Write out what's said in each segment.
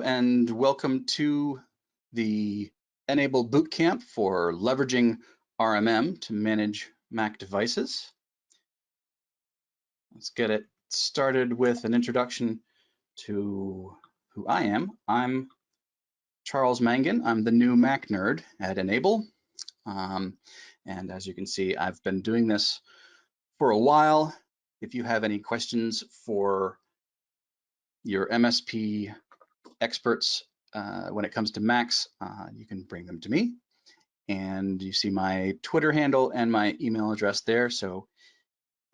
and welcome to the Enable Bootcamp for leveraging RMM to manage Mac devices. Let's get it started with an introduction to who I am. I'm Charles Mangan. I'm the new Mac nerd at Enable. And as you can see, I've been doing this for a while. If you have any questions for your MSP experts when it comes to Macs, you can bring them to me. And you see my Twitter handle and my email address there. So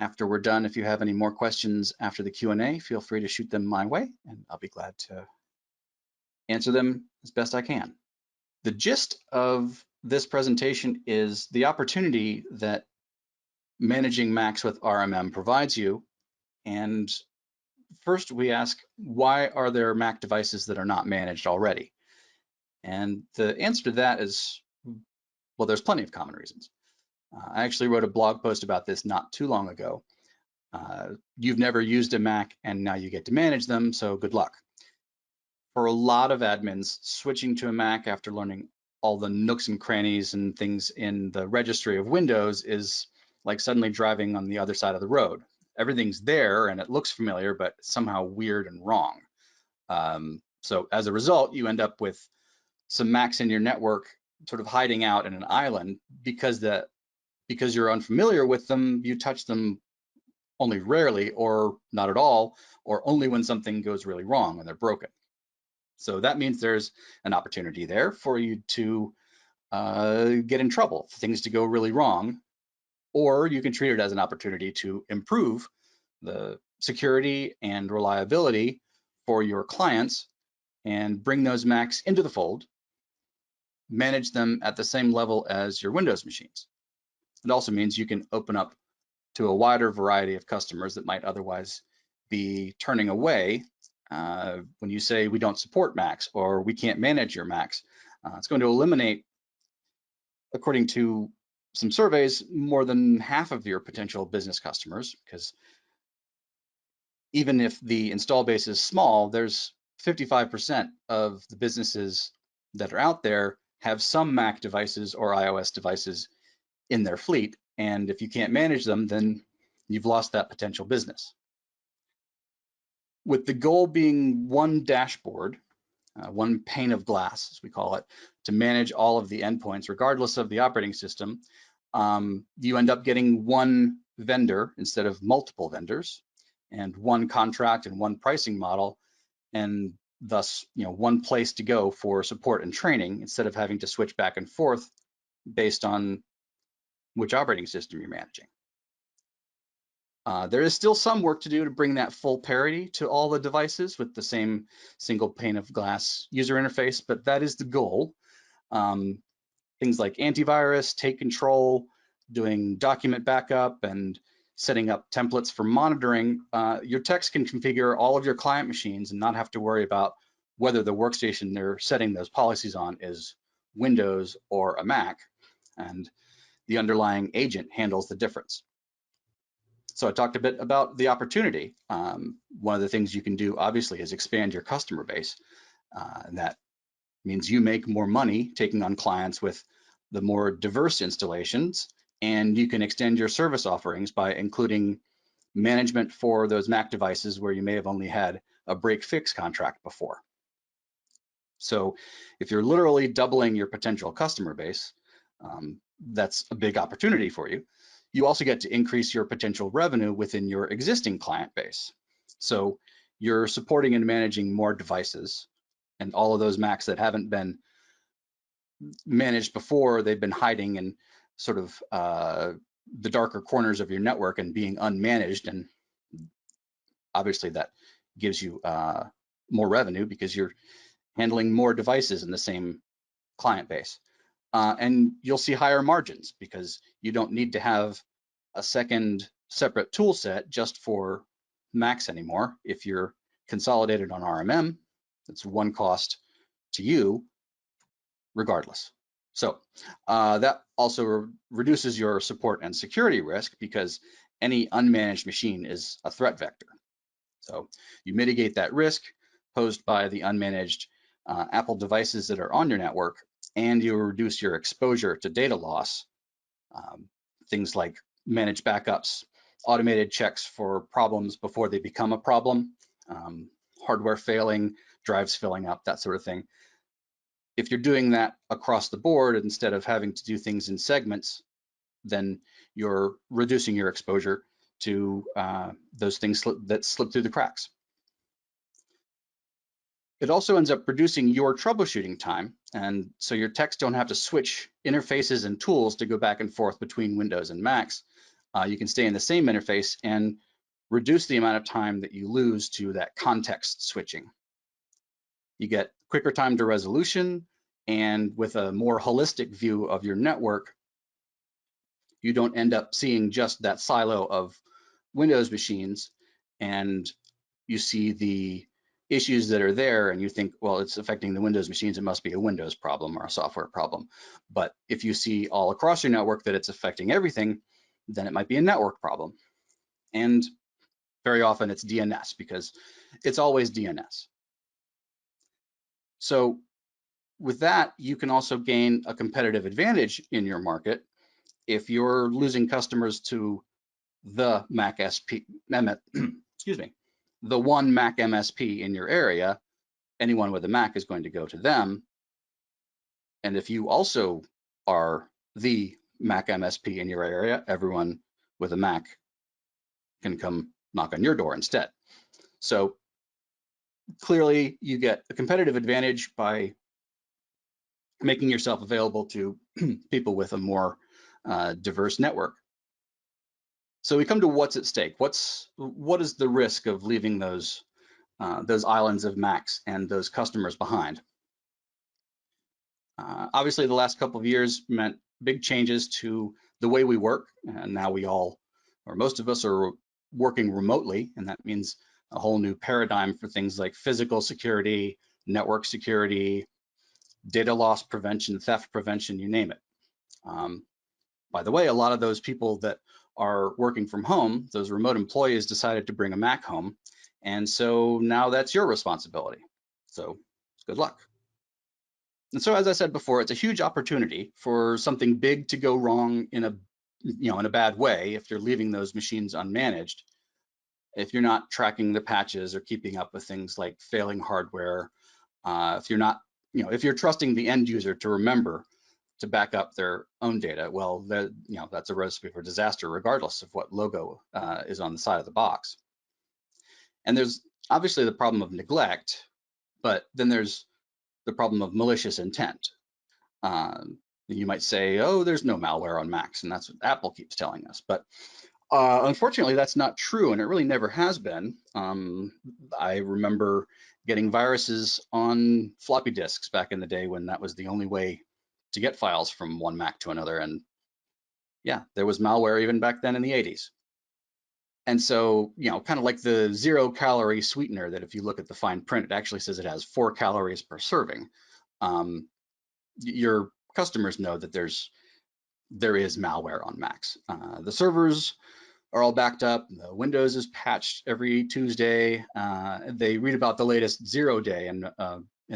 after we're done, if you have any more questions after the Q&A, feel free to shoot them my way, and I'll be glad to answer them as best I can. The gist of this presentation is the opportunity that managing Macs with RMM provides you. And first we ask, why are there Mac devices that are not managed already? And the answer to that is, well, there's plenty of common reasons. I actually wrote a blog post about this not too long ago. You've never used a Mac and now you get to manage them, so good luck. For a lot of admins, switching to a Mac after learning all the nooks and crannies and things in the registry of Windows is like suddenly driving on the other side of the road. Everything's there and it looks familiar, but somehow weird and wrong. So as a result, you end up with some Macs in your network sort of hiding out in an island because you're unfamiliar with them. You touch them only rarely or not at all, or only when something goes really wrong and they're broken. So that means there's an opportunity there for you to get in trouble, for things to go really wrong, or you can treat it as an opportunity to improve the security and reliability for your clients and bring those Macs into the fold, manage them at the same level as your Windows machines. It also means you can open up to a wider variety of customers that might otherwise be turning away when you say we don't support Macs or we can't manage your Macs. It's going to eliminate, according to some surveys, more than half of your potential business customers, because even if the install base is small, there's 55% of the businesses that are out there have some Mac devices or iOS devices in their fleet. And if you can't manage them, then you've lost that potential business. With the goal being one dashboard, one pane of glass, as we call it, to manage all of the endpoints, regardless of the operating system, you end up getting one vendor instead of multiple vendors, and one contract and one pricing model, and thus, one place to go for support and training instead of having to switch back and forth based on which operating system you're managing. There is still some work to do to bring that full parity to all the devices with the same single pane of glass user interface, but that is the goal. Things like antivirus, take control, doing document backup, and setting up templates for monitoring. Your techs can configure all of your client machines and not have to worry about whether the workstation they're setting those policies on is Windows or a Mac, and the underlying agent handles the difference. So I talked a bit about the opportunity. One of the things you can do, obviously, is expand your customer base. And that means you make more money taking on clients with the more diverse installations, and you can extend your service offerings by including management for those Mac devices where you may have only had a break-fix contract before. So if you're literally doubling your potential customer base, that's a big opportunity for you. You also get to increase your potential revenue within your existing client base. So you're supporting and managing more devices, and all of those Macs that haven't been managed before, they've been hiding in sort of the darker corners of your network and being unmanaged. And obviously that gives you more revenue because you're handling more devices in the same client base. And you'll see higher margins because you don't need to have a second separate tool set just for Macs anymore. If you're consolidated on RMM, it's one cost to you regardless. So that also reduces your support and security risk because any unmanaged machine is a threat vector. So you mitigate that risk posed by the unmanaged Apple devices that are on your network, and you reduce your exposure to data loss. Things like managed backups, automated checks for problems before they become a problem, hardware failing, drives filling up, that sort of thing. If you're doing that across the board instead of having to do things in segments, then you're reducing your exposure to those things that slip through the cracks. It also ends up reducing your troubleshooting time, and so your techs don't have to switch interfaces and tools to go back and forth between Windows and Macs. You can stay in the same interface and reduce the amount of time that you lose to that context switching. You get quicker time to resolution, and with a more holistic view of your network, you don't end up seeing just that silo of Windows machines, and you see the issues that are there and you think, well, it's affecting the Windows machines, it must be a Windows problem or a software problem. But if you see all across your network that it's affecting everything, then it might be a network problem. And very often it's DNS, because it's always DNS. So with that, you can also gain a competitive advantage in your market if you're losing customers to the Mac SP, excuse me, the one Mac MSP in your area. Anyone with a Mac is going to go to them. And if you also are the Mac MSP in your area, everyone with a Mac can come knock on your door instead. So clearly you get a competitive advantage by making yourself available to people with a more diverse network. So we come to what's at stake. What is the risk of leaving those islands of Macs and those customers behind? Obviously, the last couple of years meant big changes to the way we work, and now we all, or most of us, are working remotely, and that means a whole new paradigm for things like physical security, network security, data loss prevention, theft prevention, you name it. By the way, a lot of those people that are working from home, those remote employees, decided to bring a Mac home, and so now that's your responsibility. So good luck. And so, as I said before, it's a huge opportunity for something big to go wrong in a bad way if you're leaving those machines unmanaged. If you're not tracking the patches or keeping up with things like failing hardware, if you're not, if you're trusting the end user to remember to back up their own data, well, that's a recipe for disaster, regardless of what logo is on the side of the box. And there's obviously the problem of neglect, but then there's the problem of malicious intent. You might say, oh, there's no malware on Macs, and that's what Apple keeps telling us. But unfortunately, that's not true, and it really never has been. I remember getting viruses on floppy disks back in the day when that was the only way to get files from one Mac to another. And yeah, there was malware even back then in the 80s. And so, kind of like the 0-calorie sweetener that if you look at the fine print, it actually says it has 4 calories per serving. Your customers know that there is malware on Macs. The servers are all backed up. The Windows is patched every Tuesday. They read about the latest 0 day in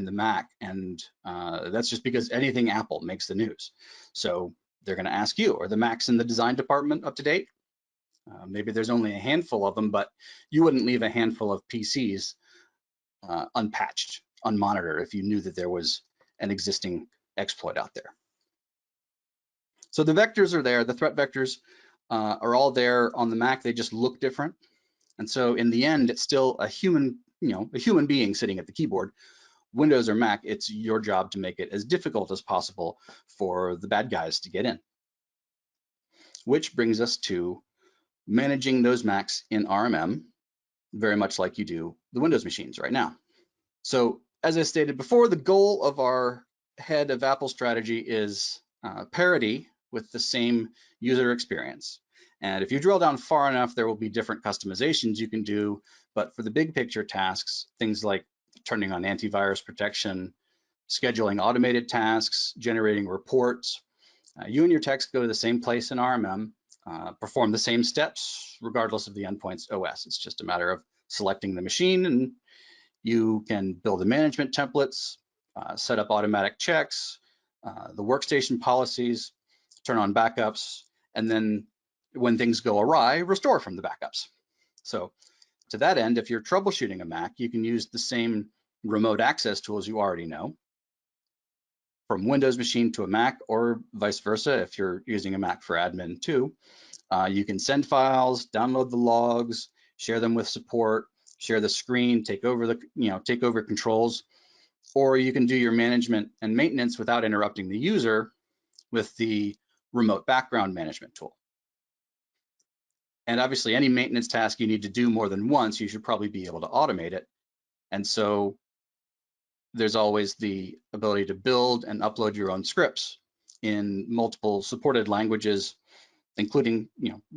the Mac, and that's just because anything Apple makes the news. So they're going to ask you, are the Macs in the design department up to date? Maybe there's only a handful of them, but you wouldn't leave a handful of PCs unpatched, unmonitored, if you knew that there was an existing exploit out there. So the vectors are there, the threat vectors are all there on the Mac, they just look different. And so in the end, it's still a human being sitting at the keyboard. Windows or Mac, it's your job to make it as difficult as possible for the bad guys to get in. Which brings us to managing those Macs in RMM, very much like you do the Windows machines right now. So as I stated before, the goal of our head of Apple strategy is parity with the same user experience. And if you drill down far enough, there will be different customizations you can do. But for the big picture tasks, things like turning on antivirus protection, scheduling automated tasks, generating reports, you and your techs go to the same place in RMM, perform the same steps regardless of the endpoint's OS. It's just a matter of selecting the machine, and you can build the management templates, set up automatic checks, the workstation policies, turn on backups, and then when things go awry, restore from the backups. So to that end, if you're troubleshooting a Mac, you can use the same remote access tools you already know from Windows machine to a Mac, or vice versa if you're using a Mac for admin too. You can send files, download the logs, share them with support, share the screen, take over controls, or you can do your management and maintenance without interrupting the user with the remote background management tool. And obviously, any maintenance task you need to do more than once, you should probably be able to automate it. And so there's always the ability to build and upload your own scripts in multiple supported languages, including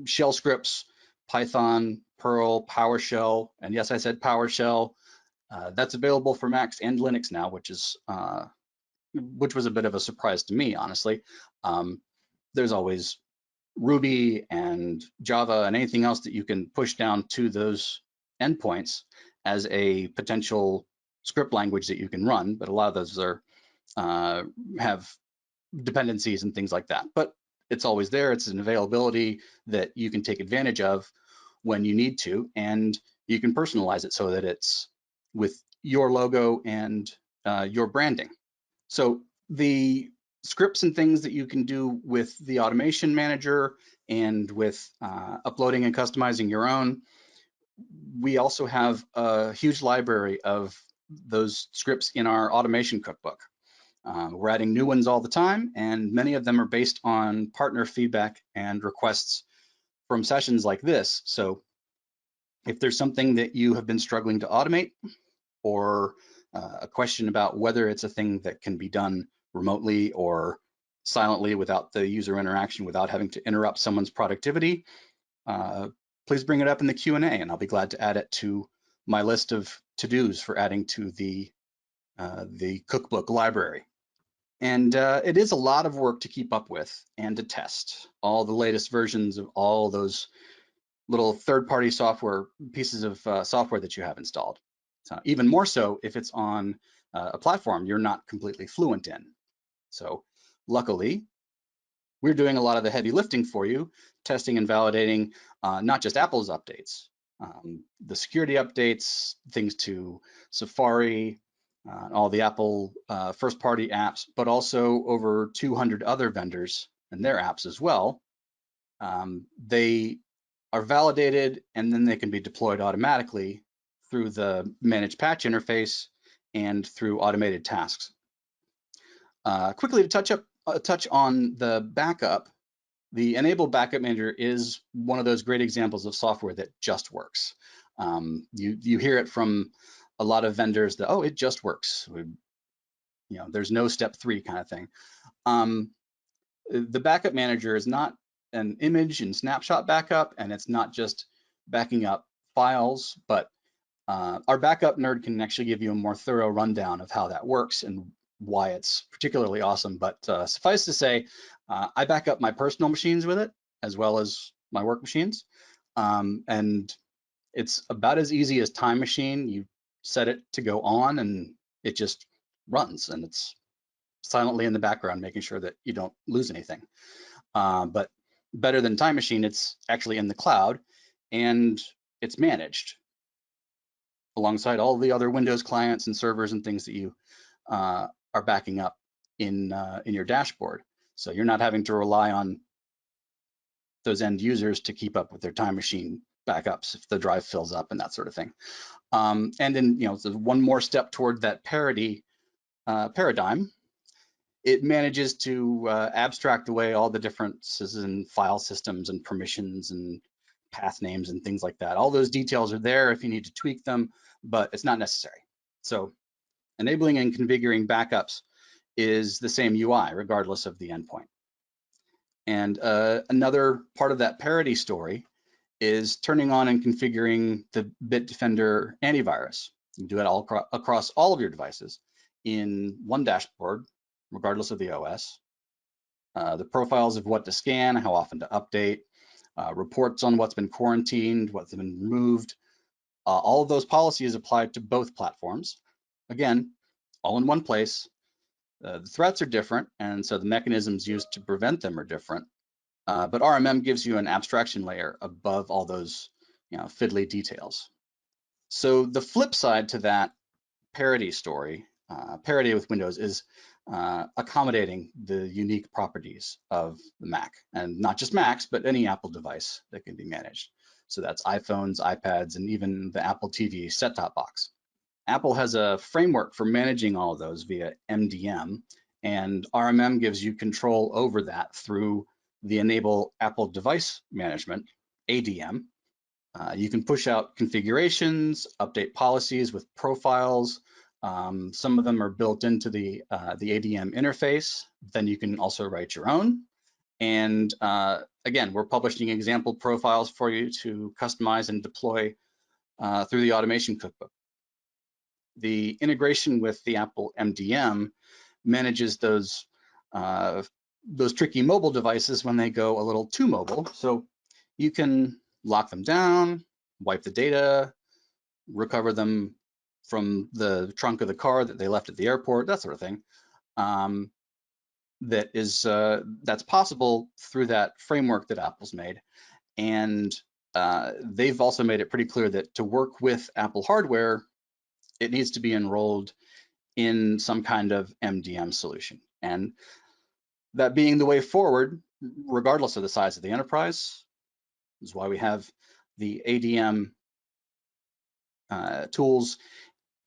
shell scripts, Python, Perl, PowerShell, and yes, I said PowerShell. That's available for Macs and Linux now, which was a bit of a surprise to me, honestly. There's always Ruby and Java and anything else that you can push down to those endpoints as a potential script language that you can run, but a lot of those have dependencies and things like that. But it's always there. It's an availability that you can take advantage of when you need to, and you can personalize it so that it's with your logo and your branding. So the scripts and things that you can do with the automation manager and with uploading and customizing your own, we also have a huge library of those scripts in our automation cookbook. We're adding new ones all the time, and many of them are based on partner feedback and requests from sessions like this. So if there's something that you have been struggling to automate, or a question about whether it's a thing that can be done remotely or silently without the user interaction, without having to interrupt someone's productivity, please bring it up in the Q&A, and I'll be glad to add it to my list of to-dos for adding to the cookbook library. And it is a lot of work to keep up with and to test all the latest versions of all those little third-party software pieces of software that you have installed. So even more so if it's on a platform you're not completely fluent in. So luckily, we're doing a lot of the heavy lifting for you, testing and validating not just Apple's updates, the security updates, things to Safari, all the Apple first-party apps, but also over 200 other vendors and their apps as well. They are validated, and then they can be deployed automatically through the managed patch interface and through automated tasks. Quickly to touch on the backup, the Enable Backup Manager is one of those great examples of software that just works. You hear it from a lot of vendors that, oh, it just works. There's no step 3 kind of thing. The Backup Manager is not an image and snapshot backup, and it's not just backing up files, but our backup nerd can actually give you a more thorough rundown of how that works and why it's particularly awesome. But suffice to say, I back up my personal machines with it, as well as my work machines. And it's about as easy as Time Machine. You set it to go on, and it just runs, and it's silently in the background, making sure that you don't lose anything. But better than Time Machine, it's actually in the cloud, and it's managed alongside all the other Windows clients and servers and things that you are backing up in your dashboard. So you're not having to rely on those end users to keep up with their Time Machine backups if the drive fills up and that sort of thing. And then, so one more step toward that parity paradigm, it manages to abstract away all the differences in file systems and permissions and path names and things like that. All those details are there if you need to tweak them, but it's not necessary. So enabling and configuring backups is the same UI regardless of the endpoint. And another part of that parity story is turning on and configuring the Bitdefender antivirus. You do it all across all of your devices in one dashboard, regardless of the OS. The profiles of what to scan, how often to update, reports on what's been quarantined, what's been removed. All of those policies apply to both platforms. Again, all in one place. The threats are different, and so the mechanisms used to prevent them are different. But RMM gives you an abstraction layer above all those, fiddly details. So the flip side to that parity story, parity with Windows, is accommodating the unique properties of the Mac, and not just Macs, but any Apple device that can be managed. So that's iPhones, iPads, and even the Apple TV set-top box. Apple has a framework for managing all of those via MDM, and RMM gives you control over that through the Enable Apple Device Management, ADM. You can push out configurations, update policies with profiles. Some of them are built into the ADM interface. Then you can also write your own. And again, we're publishing example profiles for you to customize and deploy through the automation cookbook. The integration with the Apple MDM manages those tricky mobile devices when they go a little too mobile. So you can lock them down, wipe the data, recover them from the trunk of the car that they left at the airport, that sort of thing. That's possible through that framework that Apple's made. And they've also made it pretty clear that to work with Apple hardware, it needs to be enrolled in some kind of MDM solution. And that being the way forward, regardless of the size of the enterprise, is why we have the ADM tools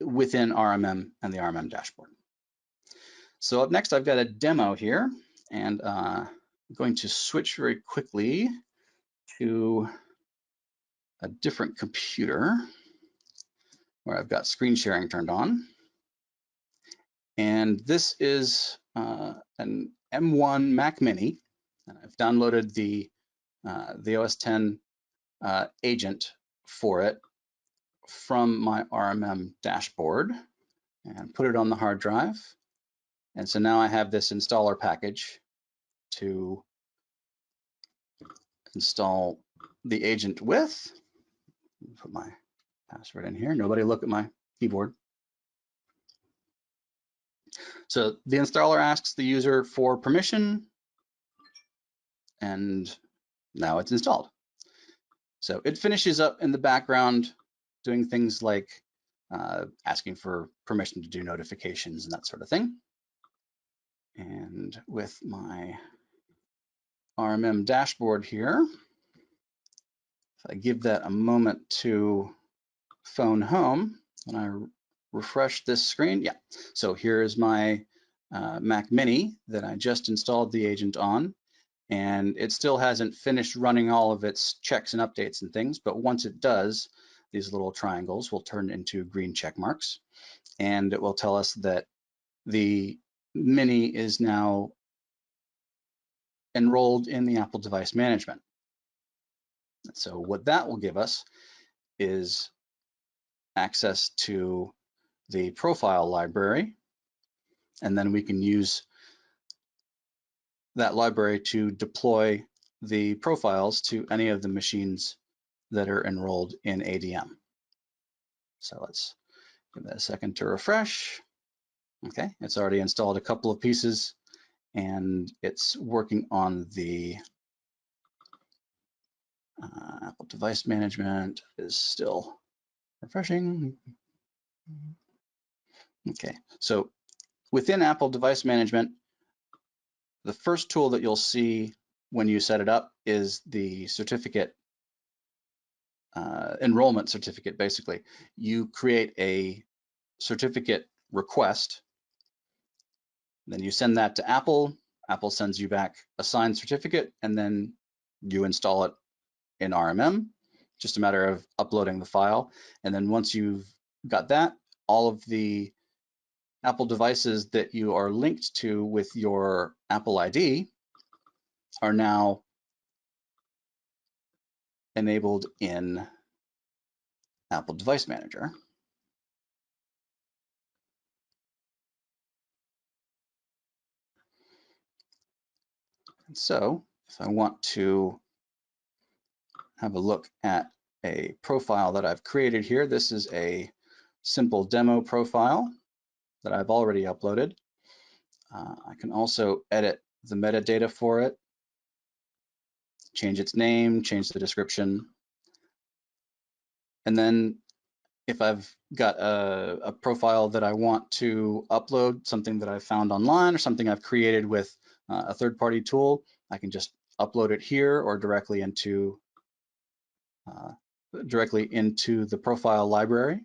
within RMM and the RMM dashboard. So up next, I've got a demo here, and I'm going to switch very quickly to a different computer where I've got screen sharing turned on. And this is an M1 Mac Mini. I've downloaded the OS X agent for it from my RMM dashboard and put it on the hard drive. And so now I have this installer package to install the agent with. Put my password in here. Nobody look at my keyboard. So the installer asks the user for permission, and now it's installed. So it finishes up in the background doing things like asking for permission to do notifications and that sort of thing. And with my RMM dashboard here, if I give that a moment to phone home and I refresh this screen, yeah. So here's my Mac Mini that I just installed the agent on, and it still hasn't finished running all of its checks and updates and things, but once it does, these little triangles will turn into green check marks, and it will tell us that the Mini is now enrolled in the Apple Device Management. So what that will give us is access to the profile library, and then we can use that library to deploy the profiles to any of the machines that are enrolled in ADM. So let's give that a second to refresh. Okay, it's already installed a couple of pieces, and it's working on the Apple Device Management is still refreshing. Okay, so within Apple Device Management, the first tool that you'll see when you set it up is the certificate, enrollment certificate, basically. You create a certificate request, then you send that to Apple. Apple sends you back a signed certificate, and then you install it in RMM. Just a matter of uploading the file. And then once you've got that, all of the Apple devices that you are linked to with your Apple ID are now enabled in Apple Device Manager. And so if I want to have a look at a profile that I've created here, this is a simple demo profile that I've already uploaded. I can also edit the metadata for it, change its name, change the description. And then if I've got a profile that I want to upload, something that I found online or something I've created with a third-party tool, I can just upload it here or directly into the profile library.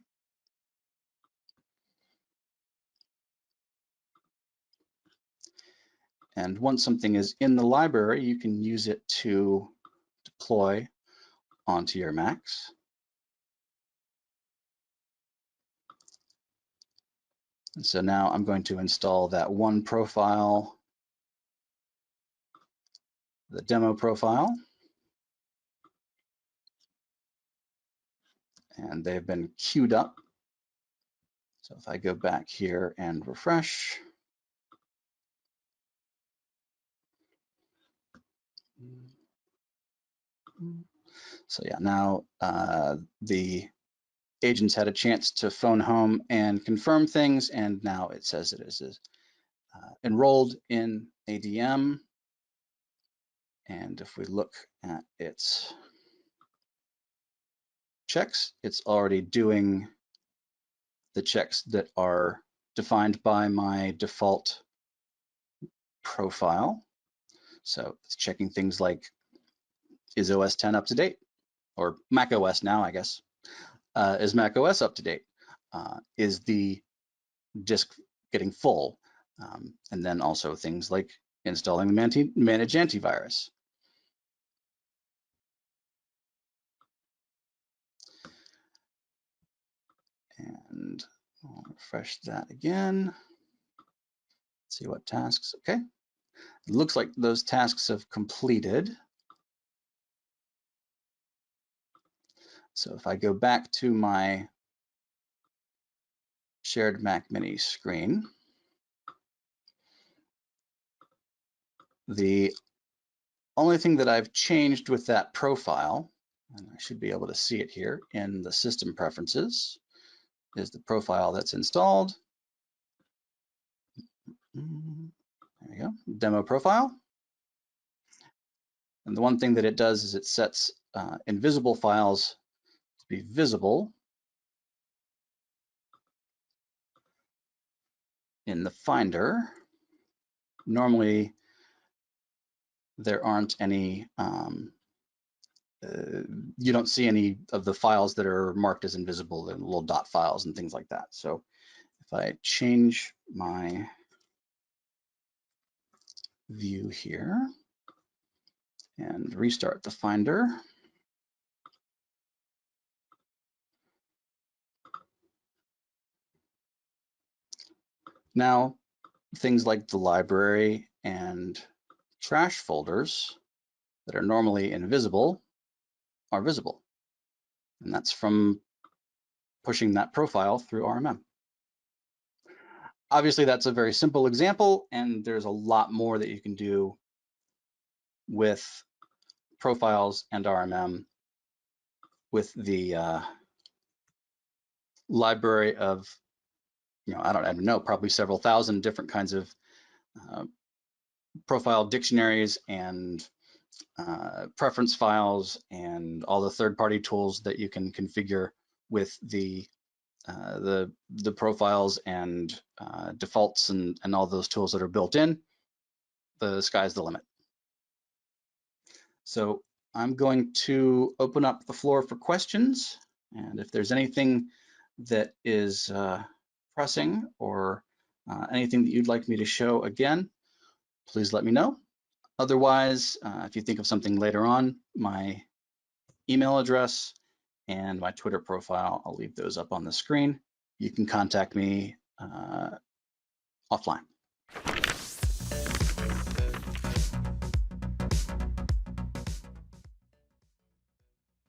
And once something is in the library, you can use it to deploy onto your Macs. And so now I'm going to install that one profile, the demo profile. And they've been queued up. So if I go back here and refresh, so yeah, now the agents had a chance to phone home and confirm things, and now it says it is enrolled in ADM. And if we look at its checks, it's already doing the checks that are defined by my default profile. So it's checking things like, is OS 10 up to date? Or Mac OS now, I guess. Is Mac OS up to date? Is the disk getting full? And then also things like installing the managed antivirus. And I'll refresh that again. See what tasks, okay. It looks like those tasks have completed. So if I go back to my shared Mac Mini screen, the only thing that I've changed with that profile, and I should be able to see it here in the system preferences, is the profile that's installed. There you go, demo profile. And the one thing that it does is it sets invisible files to be visible in the Finder. Normally, there aren't any, you don't see any of the files that are marked as invisible, the little dot files and things like that. So if I change my view here and restart the Finder, now things like the library and trash folders that are normally invisible are visible. And that's from pushing that profile through RMM. Obviously, that's a very simple example, and there's a lot more that you can do with profiles and RMM with the library of, I don't know, probably several thousand different kinds of profile dictionaries and preference files and all the third-party tools that you can configure with the profiles and defaults and all those tools that are built in. The sky's the limit. So I'm going to open up the floor for questions, and if there's anything that is pressing or anything that you'd like me to show again, please let me know. Otherwise, if you think of something later on, my email address and my Twitter profile, I'll leave those up on the screen. You can contact me offline.